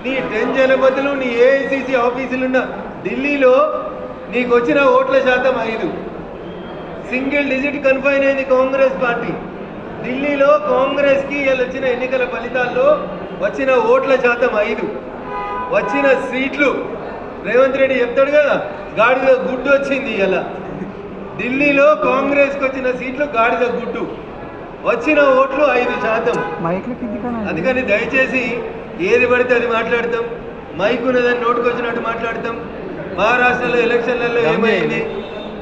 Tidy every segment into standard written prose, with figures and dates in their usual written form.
నీ 10 జనపదులు నీ ఏఐసిసి ఆఫీసులున్న ఢిల్లీలో నీకు వచ్చిన ఓట్ల శాతం 5. సింగిల్ డిజిట్ కన్ఫైన్ అయింది కాంగ్రెస్ పార్టీ. ఢిల్లీలో కాంగ్రెస్కి వచ్చిన ఎన్నికల ఫలితాల్లో వచ్చిన ఓట్ల శాతం 5. వచ్చిన సీట్లు రేవంత్ రెడ్డి చెప్తాడు కదా, గాడిద గుడ్డు వచ్చింది. ఇలా ఢిల్లీలో కాంగ్రెస్కి వచ్చిన సీట్లు గాడిద గుడ్డు, వచ్చిన ఓట్లు 5%. అందుకని దయచేసి ఏది పడితే అది మాట్లాడతాం, మైక్ ఉన్నదని నోటుకు వచ్చినట్టు మాట్లాడతాం. మహారాష్ట్రలో ఎలక్షన్లలో ఏమైంది,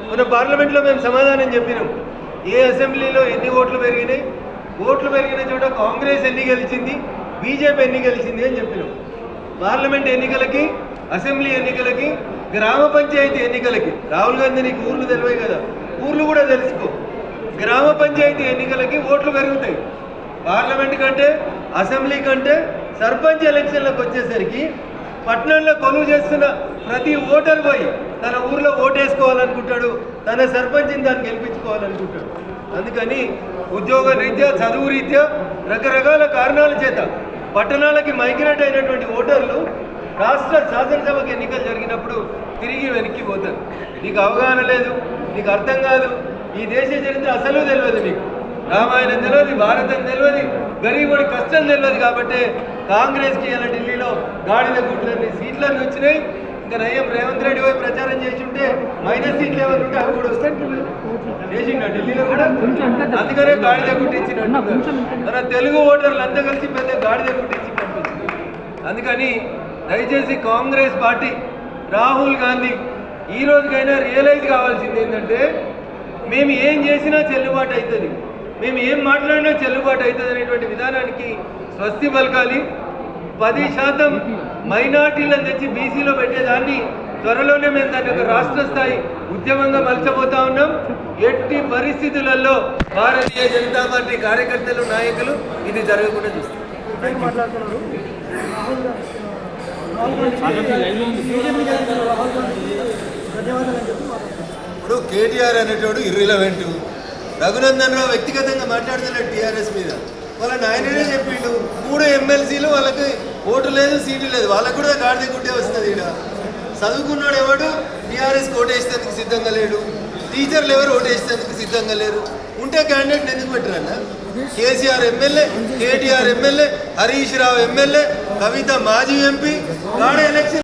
మన పార్లమెంట్లో మేము సమాధానం చెప్పినాం. ఏ అసెంబ్లీలో ఎన్ని ఓట్లు పెరిగినాయి, ఓట్లు పెరిగిన చోట కాంగ్రెస్ ఎన్ని గెలిచింది, బీజేపీ ఎన్ని గెలిచింది అని చెప్పినాం. పార్లమెంట్ ఎన్నికలకి, అసెంబ్లీ ఎన్నికలకి, గ్రామ పంచాయతీ ఎన్నికలకి, రాహుల్ గాంధీ నీకు ఊర్లు తెలివై కదా, ఊర్లు కూడా తెలుసుకో. గ్రామ పంచాయతీ ఎన్నికలకి ఓట్లు పెరుగుతాయి. పార్లమెంట్ కంటే, అసెంబ్లీ కంటే సర్పంచ్ ఎలక్షన్లకు వచ్చేసరికి పట్టణంలో కొలువు చేస్తున్న ప్రతి ఓటర్ పోయి తన ఊర్లో ఓటేసుకోవాలనుకుంటాడు, తన సర్పంచ్ని దాన్ని గెలిపించుకోవాలనుకుంటాడు. అందుకని ఉద్యోగ రీత్యా, చదువు రీత్యా, రకరకాల కారణాల చేత పట్టణాలకి మైగ్రేట్ అయినటువంటి ఓటర్లు రాష్ట్ర శాసనసభకు ఎన్నికలు జరిగినప్పుడు తిరిగి వెనక్కి పోతారు. నీకు అవగాహన లేదు, నీకు అర్థం కాదు, ఈ దేశ చరిత్ర అసలు తెలియదు, నీకు రామాయణం తెలియదు, భారతం తెలియదు, గరీబుడి కష్టం తెలియదు. కాబట్టి కాంగ్రెస్కి ఇలా ఢిల్లీలో గాడిద గుడ్లన్నీ సీట్లన్నీ వచ్చినాయి. ఇంకా నయం రేవంత్ రెడ్డి పోయి ప్రచారం చేసి ఉంటే మైనస్ సీట్లు ఏమైనా ఉంటే అవి కూడా చేసిండ ఢిల్లీలో కూడా. అందుకనే గాడిద గుట్టించినట్టు మన తెలుగు ఓటర్లు అంతా కలిసి పెద్ద గాడిద గుట్టించి పంపించింది. అందుకని దయచేసి కాంగ్రెస్ పార్టీ, రాహుల్ గాంధీ ఈ రోజుకైనా రియలైజ్ కావాల్సింది ఏంటంటే, మేము ఏం చేసినా చెల్లుబాటు అవుతుంది, మేము ఏం మాట్లాడినా చెల్లుబాటు అవుతుంది అనేటువంటి విధానానికి స్వస్తి పలకాలి. 10% మైనార్టీలను తెచ్చి బీసీలో పెట్టేదాన్ని త్వరలోనే మేము దాన్ని ఒక రాష్ట్ర స్థాయి ఉద్యమంగా మలచబోతా ఉన్నాం. ఎట్టి పరిస్థితులలో భారతీయ జనతా పార్టీ కార్యకర్తలు, నాయకులు ఇది జరగకుండా చూస్తారు. ఇప్పుడు కేటీఆర్ అనేటోడు ఇర్రిలవెంట్, రఘునందన్ రావు వ్యక్తిగతంగా మాట్లాడుతున్నాడు టీఆర్ఎస్ మీద. వాళ్ళ నాయననే చెప్పిండు 3 ఎమ్మెల్సీలు వాళ్ళకి ఓటు లేదు, సీటు లేదు, వాళ్ళకు కూడా గాడిద గుడ్డే వస్తుంది. ఇక్కడ చదువుకున్నాడు ఎవడు టీఆర్ఎస్ ఓటేసేందుకు సిద్ధంగా లేడు, టీచర్లు ఎవరు ఓటేసేందుకు సిద్ధంగా లేరు. ఉంటే క్యాండిడేట్ ఎందుకు పెట్టరన్న? KCR MLA, KTR MLA, Harish Rao MLA, కవిత మాజీ ఎంపీ, గాడ ఎలక్షన్